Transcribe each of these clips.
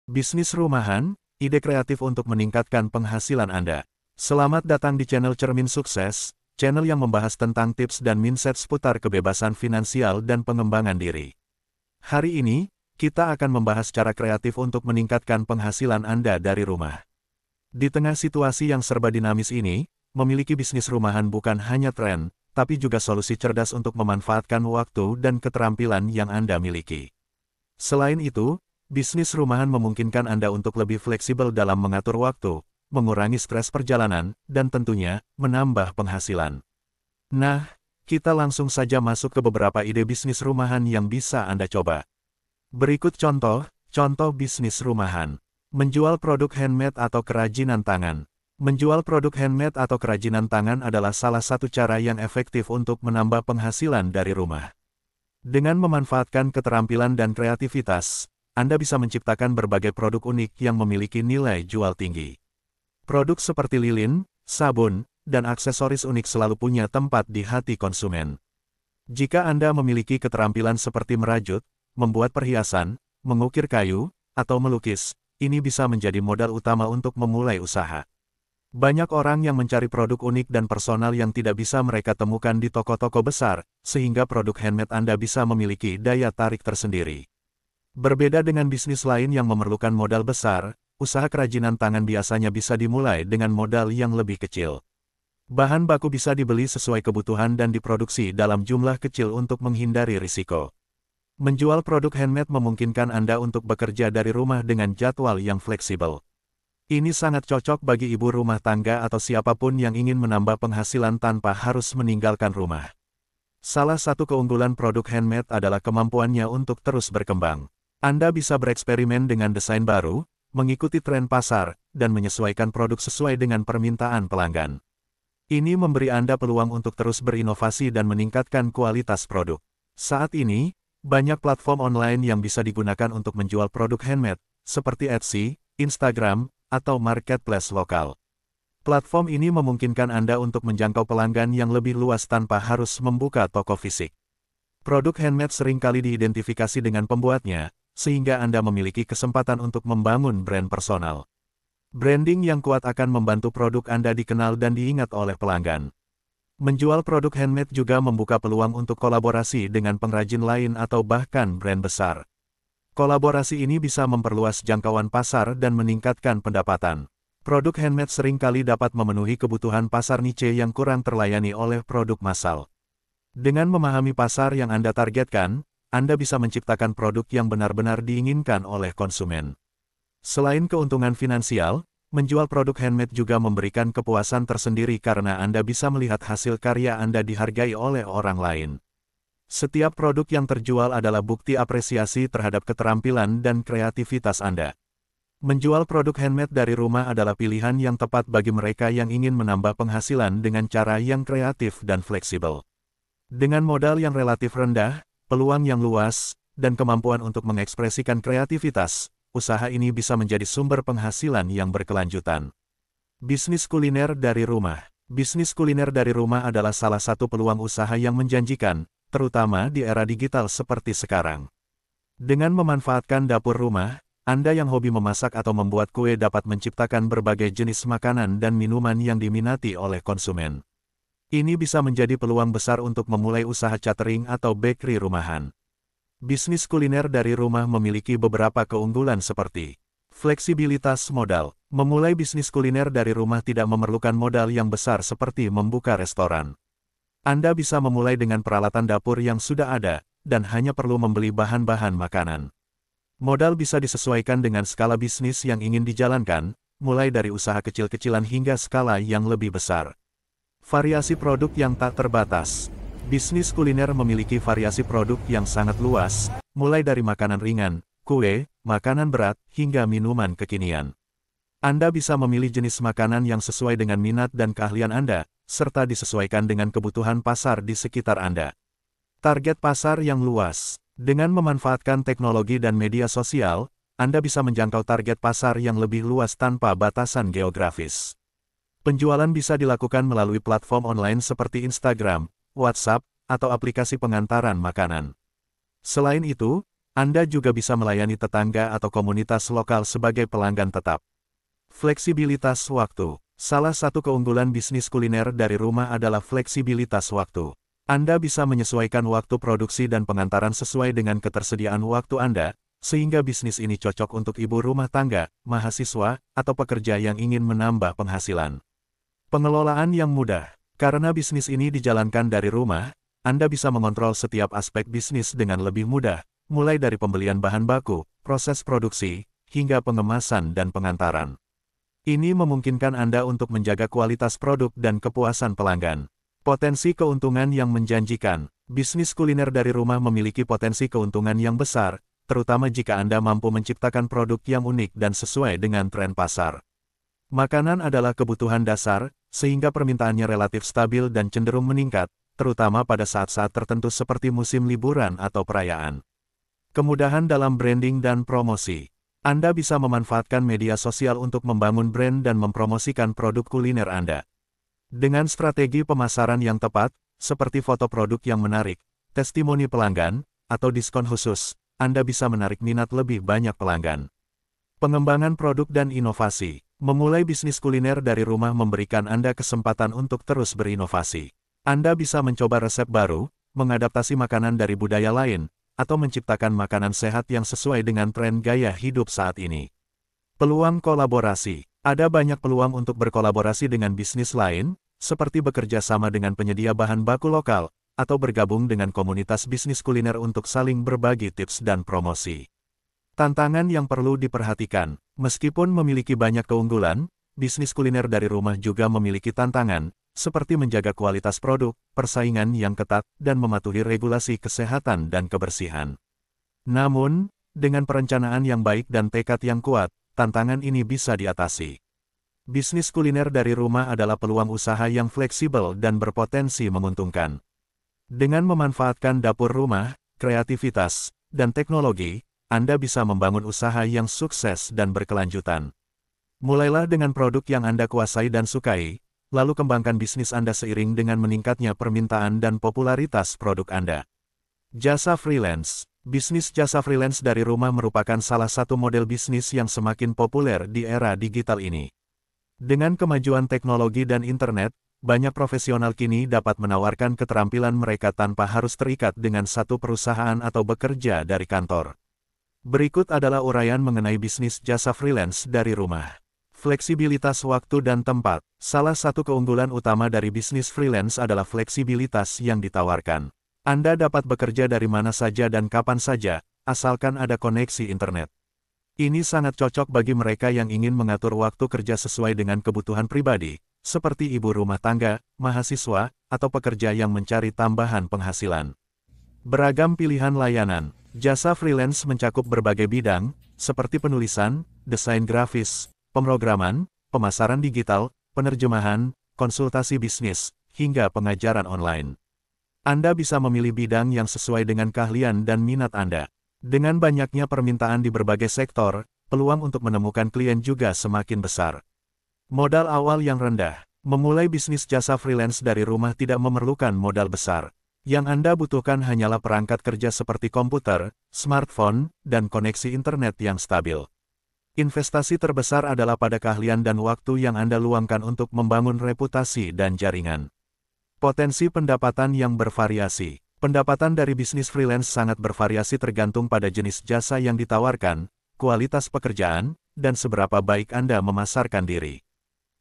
Bisnis rumahan, ide kreatif untuk meningkatkan penghasilan Anda. Selamat datang di channel Cermin Sukses, channel yang membahas tentang tips dan mindset seputar kebebasan finansial dan pengembangan diri. Hari ini, kita akan membahas cara kreatif untuk meningkatkan penghasilan Anda dari rumah. Di tengah situasi yang serba dinamis ini, memiliki bisnis rumahan bukan hanya tren, tapi juga solusi cerdas untuk memanfaatkan waktu dan keterampilan yang Anda miliki. Selain itu, bisnis rumahan memungkinkan Anda untuk lebih fleksibel dalam mengatur waktu, mengurangi stres perjalanan, dan tentunya, menambah penghasilan. Nah, kita langsung saja masuk ke beberapa ide bisnis rumahan yang bisa Anda coba. Berikut contoh bisnis rumahan. Menjual produk handmade atau kerajinan tangan. Menjual produk handmade atau kerajinan tangan adalah salah satu cara yang efektif untuk menambah penghasilan dari rumah. Dengan memanfaatkan keterampilan dan kreativitas, Anda bisa menciptakan berbagai produk unik yang memiliki nilai jual tinggi. Produk seperti lilin, sabun, dan aksesoris unik selalu punya tempat di hati konsumen. Jika Anda memiliki keterampilan seperti merajut, membuat perhiasan, mengukir kayu, atau melukis, ini bisa menjadi modal utama untuk memulai usaha. Banyak orang yang mencari produk unik dan personal yang tidak bisa mereka temukan di toko-toko besar, sehingga produk handmade Anda bisa memiliki daya tarik tersendiri. Berbeda dengan bisnis lain yang memerlukan modal besar, usaha kerajinan tangan biasanya bisa dimulai dengan modal yang lebih kecil. Bahan baku bisa dibeli sesuai kebutuhan dan diproduksi dalam jumlah kecil untuk menghindari risiko. Menjual produk handmade memungkinkan Anda untuk bekerja dari rumah dengan jadwal yang fleksibel. Ini sangat cocok bagi ibu rumah tangga atau siapapun yang ingin menambah penghasilan tanpa harus meninggalkan rumah. Salah satu keunggulan produk handmade adalah kemampuannya untuk terus berkembang. Anda bisa bereksperimen dengan desain baru, mengikuti tren pasar, dan menyesuaikan produk sesuai dengan permintaan pelanggan. Ini memberi Anda peluang untuk terus berinovasi dan meningkatkan kualitas produk. Saat ini, banyak platform online yang bisa digunakan untuk menjual produk handmade, seperti Etsy, Instagram, atau marketplace lokal. Platform ini memungkinkan Anda untuk menjangkau pelanggan yang lebih luas tanpa harus membuka toko fisik. Produk handmade seringkali diidentifikasi dengan pembuatnya, sehingga Anda memiliki kesempatan untuk membangun brand personal. Branding yang kuat akan membantu produk Anda dikenal dan diingat oleh pelanggan. Menjual produk handmade juga membuka peluang untuk kolaborasi dengan pengrajin lain atau bahkan brand besar. Kolaborasi ini bisa memperluas jangkauan pasar dan meningkatkan pendapatan. Produk handmade seringkali dapat memenuhi kebutuhan pasar niche yang kurang terlayani oleh produk massal. Dengan memahami pasar yang Anda targetkan, Anda bisa menciptakan produk yang benar-benar diinginkan oleh konsumen. Selain keuntungan finansial, menjual produk handmade juga memberikan kepuasan tersendiri karena Anda bisa melihat hasil karya Anda dihargai oleh orang lain. Setiap produk yang terjual adalah bukti apresiasi terhadap keterampilan dan kreativitas Anda. Menjual produk handmade dari rumah adalah pilihan yang tepat bagi mereka yang ingin menambah penghasilan dengan cara yang kreatif dan fleksibel. Dengan modal yang relatif rendah, peluang yang luas, dan kemampuan untuk mengekspresikan kreativitas, usaha ini bisa menjadi sumber penghasilan yang berkelanjutan. Bisnis kuliner dari rumah. Bisnis kuliner dari rumah adalah salah satu peluang usaha yang menjanjikan, terutama di era digital seperti sekarang. Dengan memanfaatkan dapur rumah, Anda yang hobi memasak atau membuat kue dapat menciptakan berbagai jenis makanan dan minuman yang diminati oleh konsumen. Ini bisa menjadi peluang besar untuk memulai usaha catering atau bakery rumahan. Bisnis kuliner dari rumah memiliki beberapa keunggulan seperti fleksibilitas modal. Memulai bisnis kuliner dari rumah tidak memerlukan modal yang besar seperti membuka restoran. Anda bisa memulai dengan peralatan dapur yang sudah ada, dan hanya perlu membeli bahan-bahan makanan. Modal bisa disesuaikan dengan skala bisnis yang ingin dijalankan, mulai dari usaha kecil-kecilan hingga skala yang lebih besar. Variasi produk yang tak terbatas. Bisnis kuliner memiliki variasi produk yang sangat luas, mulai dari makanan ringan, kue, makanan berat, hingga minuman kekinian. Anda bisa memilih jenis makanan yang sesuai dengan minat dan keahlian Anda, serta disesuaikan dengan kebutuhan pasar di sekitar Anda. Target pasar yang luas. Dengan memanfaatkan teknologi dan media sosial, Anda bisa menjangkau target pasar yang lebih luas tanpa batasan geografis. Penjualan bisa dilakukan melalui platform online seperti Instagram, WhatsApp, atau aplikasi pengantaran makanan. Selain itu, Anda juga bisa melayani tetangga atau komunitas lokal sebagai pelanggan tetap. Fleksibilitas waktu. Salah satu keunggulan bisnis kuliner dari rumah adalah fleksibilitas waktu. Anda bisa menyesuaikan waktu produksi dan pengantaran sesuai dengan ketersediaan waktu Anda, sehingga bisnis ini cocok untuk ibu rumah tangga, mahasiswa, atau pekerja yang ingin menambah penghasilan. Pengelolaan yang mudah. Karena bisnis ini dijalankan dari rumah, Anda bisa mengontrol setiap aspek bisnis dengan lebih mudah, mulai dari pembelian bahan baku, proses produksi, hingga pengemasan dan pengantaran. Ini memungkinkan Anda untuk menjaga kualitas produk dan kepuasan pelanggan. Potensi keuntungan yang menjanjikan. Bisnis kuliner dari rumah memiliki potensi keuntungan yang besar, terutama jika Anda mampu menciptakan produk yang unik dan sesuai dengan tren pasar. Makanan adalah kebutuhan dasar, sehingga permintaannya relatif stabil dan cenderung meningkat, terutama pada saat-saat tertentu seperti musim liburan atau perayaan. Kemudahan dalam branding dan promosi. Anda bisa memanfaatkan media sosial untuk membangun brand dan mempromosikan produk kuliner Anda. Dengan strategi pemasaran yang tepat, seperti foto produk yang menarik, testimoni pelanggan, atau diskon khusus, Anda bisa menarik minat lebih banyak pelanggan. Pengembangan produk dan inovasi. Memulai bisnis kuliner dari rumah memberikan Anda kesempatan untuk terus berinovasi. Anda bisa mencoba resep baru, mengadaptasi makanan dari budaya lain, atau menciptakan makanan sehat yang sesuai dengan tren gaya hidup saat ini. Peluang kolaborasi. Ada banyak peluang untuk berkolaborasi dengan bisnis lain, seperti bekerja sama dengan penyedia bahan baku lokal, atau bergabung dengan komunitas bisnis kuliner untuk saling berbagi tips dan promosi. Tantangan yang perlu diperhatikan. Meskipun memiliki banyak keunggulan, bisnis kuliner dari rumah juga memiliki tantangan, seperti menjaga kualitas produk, persaingan yang ketat, dan mematuhi regulasi kesehatan dan kebersihan. Namun, dengan perencanaan yang baik dan tekad yang kuat, tantangan ini bisa diatasi. Bisnis kuliner dari rumah adalah peluang usaha yang fleksibel dan berpotensi menguntungkan. Dengan memanfaatkan dapur rumah, kreativitas, dan teknologi, Anda bisa membangun usaha yang sukses dan berkelanjutan. Mulailah dengan produk yang Anda kuasai dan sukai, lalu kembangkan bisnis Anda seiring dengan meningkatnya permintaan dan popularitas produk Anda. Jasa freelance. Bisnis jasa freelance dari rumah merupakan salah satu model bisnis yang semakin populer di era digital ini. Dengan kemajuan teknologi dan internet, banyak profesional kini dapat menawarkan keterampilan mereka tanpa harus terikat dengan satu perusahaan atau bekerja dari kantor. Berikut adalah uraian mengenai bisnis jasa freelance dari rumah. Fleksibilitas waktu dan tempat. Salah satu keunggulan utama dari bisnis freelance adalah fleksibilitas yang ditawarkan. Anda dapat bekerja dari mana saja dan kapan saja, asalkan ada koneksi internet. Ini sangat cocok bagi mereka yang ingin mengatur waktu kerja sesuai dengan kebutuhan pribadi, seperti ibu rumah tangga, mahasiswa, atau pekerja yang mencari tambahan penghasilan. Beragam pilihan layanan. Jasa freelance mencakup berbagai bidang, seperti penulisan, desain grafis, pemrograman, pemasaran digital, penerjemahan, konsultasi bisnis, hingga pengajaran online. Anda bisa memilih bidang yang sesuai dengan keahlian dan minat Anda. Dengan banyaknya permintaan di berbagai sektor, peluang untuk menemukan klien juga semakin besar. Modal awal yang rendah. Memulai bisnis jasa freelance dari rumah tidak memerlukan modal besar. Yang Anda butuhkan hanyalah perangkat kerja seperti komputer, smartphone, dan koneksi internet yang stabil. Investasi terbesar adalah pada keahlian dan waktu yang Anda luangkan untuk membangun reputasi dan jaringan. Potensi pendapatan yang bervariasi. Pendapatan dari bisnis freelance sangat bervariasi tergantung pada jenis jasa yang ditawarkan, kualitas pekerjaan, dan seberapa baik Anda memasarkan diri.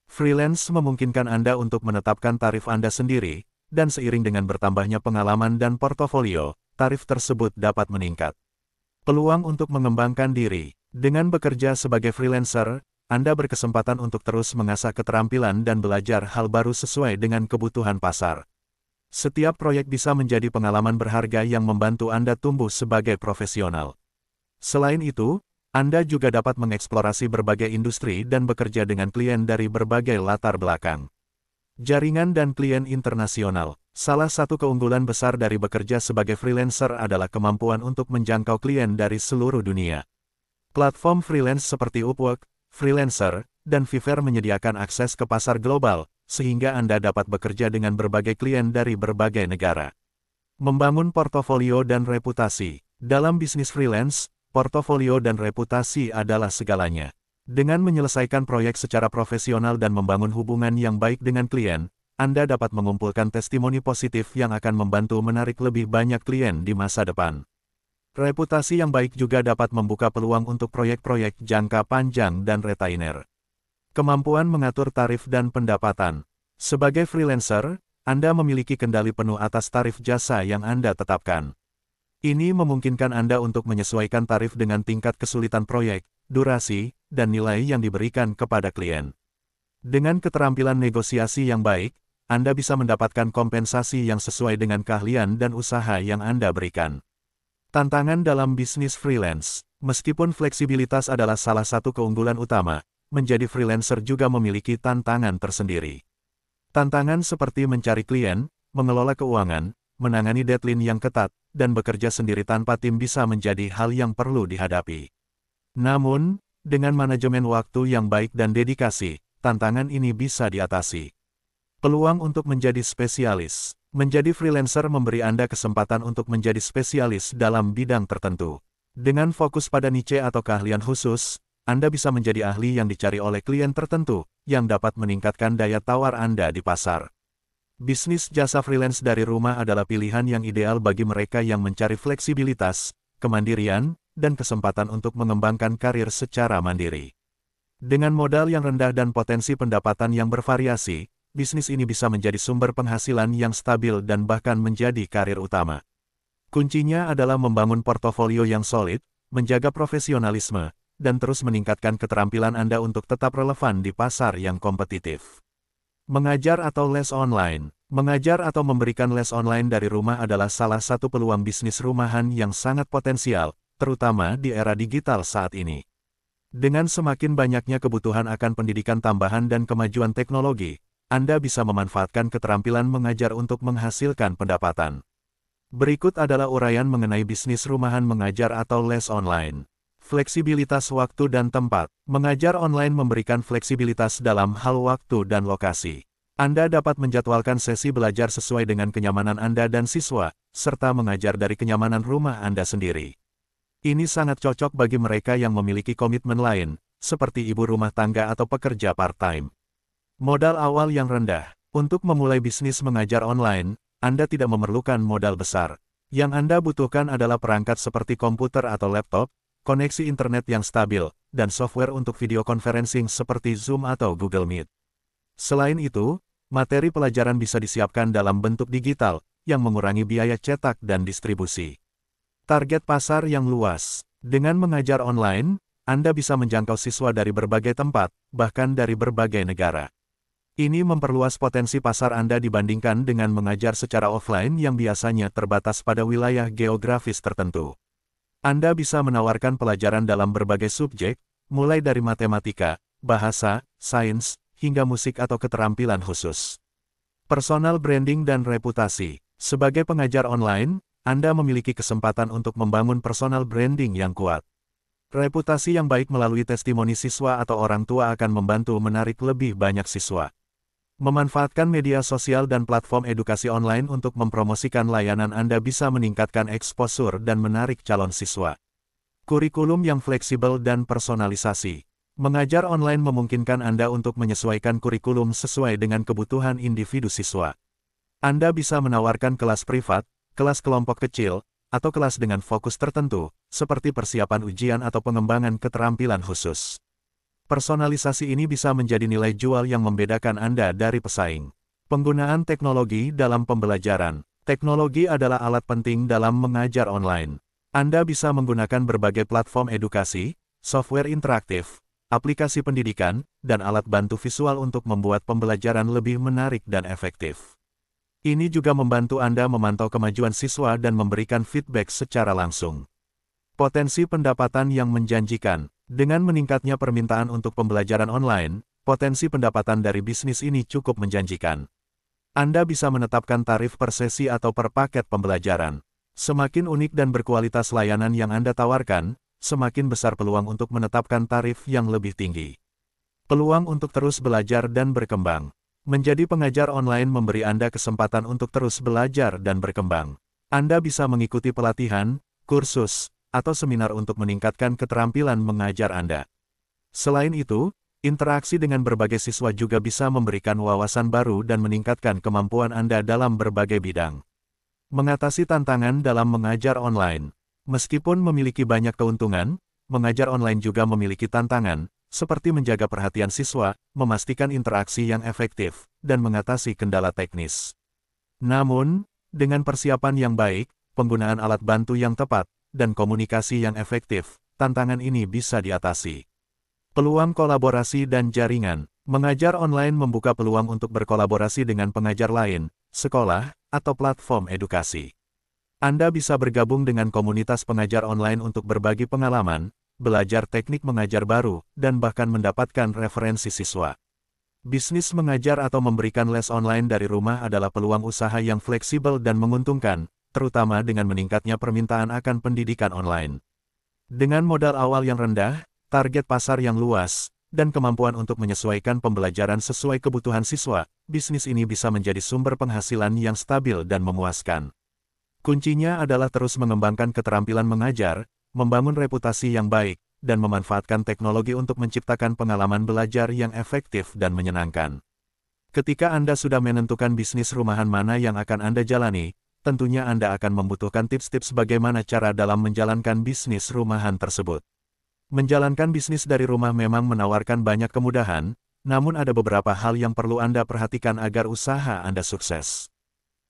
Freelance memungkinkan Anda untuk menetapkan tarif Anda sendiri, dan seiring dengan bertambahnya pengalaman dan portofolio, tarif tersebut dapat meningkat. Peluang untuk mengembangkan diri. Dengan bekerja sebagai freelancer, Anda berkesempatan untuk terus mengasah keterampilan dan belajar hal baru sesuai dengan kebutuhan pasar. Setiap proyek bisa menjadi pengalaman berharga yang membantu Anda tumbuh sebagai profesional. Selain itu, Anda juga dapat mengeksplorasi berbagai industri dan bekerja dengan klien dari berbagai latar belakang. Jaringan dan klien internasional. Salah satu keunggulan besar dari bekerja sebagai freelancer adalah kemampuan untuk menjangkau klien dari seluruh dunia. Platform freelance seperti Upwork, Freelancer, dan Fiverr menyediakan akses ke pasar global, sehingga Anda dapat bekerja dengan berbagai klien dari berbagai negara. Membangun portofolio dan reputasi. Dalam bisnis freelance, portofolio dan reputasi adalah segalanya. Dengan menyelesaikan proyek secara profesional dan membangun hubungan yang baik dengan klien, Anda dapat mengumpulkan testimoni positif yang akan membantu menarik lebih banyak klien di masa depan. Reputasi yang baik juga dapat membuka peluang untuk proyek-proyek jangka panjang dan retainer. Kemampuan mengatur tarif dan pendapatan. Sebagai freelancer, Anda memiliki kendali penuh atas tarif jasa yang Anda tetapkan. Ini memungkinkan Anda untuk menyesuaikan tarif dengan tingkat kesulitan proyek, durasi, dan nilai yang diberikan kepada klien. Dengan keterampilan negosiasi yang baik, Anda bisa mendapatkan kompensasi yang sesuai dengan keahlian dan usaha yang Anda berikan. Tantangan dalam bisnis freelance. Meskipun fleksibilitas adalah salah satu keunggulan utama, menjadi freelancer juga memiliki tantangan tersendiri. Tantangan seperti mencari klien, mengelola keuangan, menangani deadline yang ketat, dan bekerja sendiri tanpa tim bisa menjadi hal yang perlu dihadapi. Namun, dengan manajemen waktu yang baik dan dedikasi, tantangan ini bisa diatasi. Peluang untuk menjadi spesialis. Menjadi freelancer memberi Anda kesempatan untuk menjadi spesialis dalam bidang tertentu. Dengan fokus pada niche atau keahlian khusus, Anda bisa menjadi ahli yang dicari oleh klien tertentu, yang dapat meningkatkan daya tawar Anda di pasar. Bisnis jasa freelance dari rumah adalah pilihan yang ideal bagi mereka yang mencari fleksibilitas, kemandirian, dan kesempatan untuk mengembangkan karir secara mandiri. Dengan modal yang rendah dan potensi pendapatan yang bervariasi, bisnis ini bisa menjadi sumber penghasilan yang stabil dan bahkan menjadi karir utama. Kuncinya adalah membangun portofolio yang solid, menjaga profesionalisme, dan terus meningkatkan keterampilan Anda untuk tetap relevan di pasar yang kompetitif. Mengajar atau les online. Mengajar atau memberikan les online dari rumah adalah salah satu peluang bisnis rumahan yang sangat potensial, terutama di era digital saat ini. Dengan semakin banyaknya kebutuhan akan pendidikan tambahan dan kemajuan teknologi, Anda bisa memanfaatkan keterampilan mengajar untuk menghasilkan pendapatan. Berikut adalah uraian mengenai bisnis rumahan mengajar atau les online. Fleksibilitas waktu dan tempat. Mengajar online memberikan fleksibilitas dalam hal waktu dan lokasi. Anda dapat menjadwalkan sesi belajar sesuai dengan kenyamanan Anda dan siswa, serta mengajar dari kenyamanan rumah Anda sendiri. Ini sangat cocok bagi mereka yang memiliki komitmen lain, seperti ibu rumah tangga atau pekerja part-time. Modal awal yang rendah. Untuk memulai bisnis mengajar online, Anda tidak memerlukan modal besar. Yang Anda butuhkan adalah perangkat seperti komputer atau laptop, koneksi internet yang stabil, dan software untuk video conferencing seperti Zoom atau Google Meet. Selain itu, materi pelajaran bisa disiapkan dalam bentuk digital, yang mengurangi biaya cetak dan distribusi. Target pasar yang luas. Dengan mengajar online, Anda bisa menjangkau siswa dari berbagai tempat, bahkan dari berbagai negara. Ini memperluas potensi pasar Anda dibandingkan dengan mengajar secara offline yang biasanya terbatas pada wilayah geografis tertentu. Anda bisa menawarkan pelajaran dalam berbagai subjek, mulai dari matematika, bahasa, sains, hingga musik atau keterampilan khusus. Personal branding dan reputasi. Sebagai pengajar online, Anda memiliki kesempatan untuk membangun personal branding yang kuat. Reputasi yang baik melalui testimoni siswa atau orang tua akan membantu menarik lebih banyak siswa. Memanfaatkan media sosial dan platform edukasi online untuk mempromosikan layanan Anda bisa meningkatkan eksposur dan menarik calon siswa. Kurikulum yang fleksibel dan personalisasi. Mengajar online memungkinkan Anda untuk menyesuaikan kurikulum sesuai dengan kebutuhan individu siswa. Anda bisa menawarkan kelas privat, kelas kelompok kecil, atau kelas dengan fokus tertentu, seperti persiapan ujian atau pengembangan keterampilan khusus. Personalisasi ini bisa menjadi nilai jual yang membedakan Anda dari pesaing. Penggunaan teknologi dalam pembelajaran. Teknologi adalah alat penting dalam mengajar online. Anda bisa menggunakan berbagai platform edukasi, software interaktif, aplikasi pendidikan, dan alat bantu visual untuk membuat pembelajaran lebih menarik dan efektif. Ini juga membantu Anda memantau kemajuan siswa dan memberikan feedback secara langsung. Potensi pendapatan yang menjanjikan. Dengan meningkatnya permintaan untuk pembelajaran online, potensi pendapatan dari bisnis ini cukup menjanjikan. Anda bisa menetapkan tarif per sesi atau per paket pembelajaran. Semakin unik dan berkualitas layanan yang Anda tawarkan, semakin besar peluang untuk menetapkan tarif yang lebih tinggi. Peluang untuk terus belajar dan berkembang. Menjadi pengajar online memberi Anda kesempatan untuk terus belajar dan berkembang. Anda bisa mengikuti pelatihan, kursus, atau seminar untuk meningkatkan keterampilan mengajar Anda. Selain itu, interaksi dengan berbagai siswa juga bisa memberikan wawasan baru dan meningkatkan kemampuan Anda dalam berbagai bidang. Mengatasi tantangan dalam mengajar online. Meskipun memiliki banyak keuntungan, mengajar online juga memiliki tantangan, seperti menjaga perhatian siswa, memastikan interaksi yang efektif, dan mengatasi kendala teknis. Namun, dengan persiapan yang baik, penggunaan alat bantu yang tepat, dan komunikasi yang efektif, tantangan ini bisa diatasi. Peluang kolaborasi dan jaringan. Mengajar online membuka peluang untuk berkolaborasi dengan pengajar lain, sekolah, atau platform edukasi. Anda bisa bergabung dengan komunitas pengajar online untuk berbagi pengalaman, belajar teknik mengajar baru, dan bahkan mendapatkan referensi siswa. Bisnis mengajar atau memberikan les online dari rumah adalah peluang usaha yang fleksibel dan menguntungkan, terutama dengan meningkatnya permintaan akan pendidikan online. Dengan modal awal yang rendah, target pasar yang luas, dan kemampuan untuk menyesuaikan pembelajaran sesuai kebutuhan siswa, bisnis ini bisa menjadi sumber penghasilan yang stabil dan memuaskan. Kuncinya adalah terus mengembangkan keterampilan mengajar, membangun reputasi yang baik, dan memanfaatkan teknologi untuk menciptakan pengalaman belajar yang efektif dan menyenangkan. Ketika Anda sudah menentukan bisnis rumahan mana yang akan Anda jalani, tentunya Anda akan membutuhkan tips-tips bagaimana cara dalam menjalankan bisnis rumahan tersebut. Menjalankan bisnis dari rumah memang menawarkan banyak kemudahan, namun ada beberapa hal yang perlu Anda perhatikan agar usaha Anda sukses.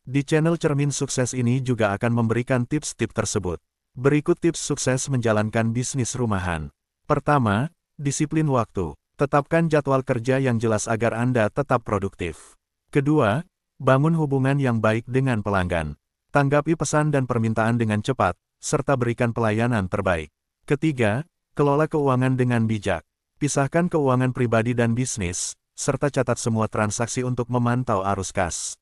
Di channel Cermin Sukses ini juga akan memberikan tips-tips tersebut. Berikut tips sukses menjalankan bisnis rumahan. Pertama, disiplin waktu. Tetapkan jadwal kerja yang jelas agar Anda tetap produktif. Kedua, bangun hubungan yang baik dengan pelanggan. Tanggapi pesan dan permintaan dengan cepat, serta berikan pelayanan terbaik. Ketiga, kelola keuangan dengan bijak. Pisahkan keuangan pribadi dan bisnis, serta catat semua transaksi untuk memantau arus kas.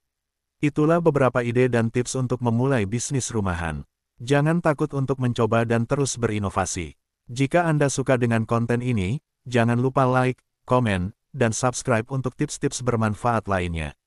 Itulah beberapa ide dan tips untuk memulai bisnis rumahan. Jangan takut untuk mencoba dan terus berinovasi. Jika Anda suka dengan konten ini, jangan lupa like, komen, dan subscribe untuk tips-tips bermanfaat lainnya.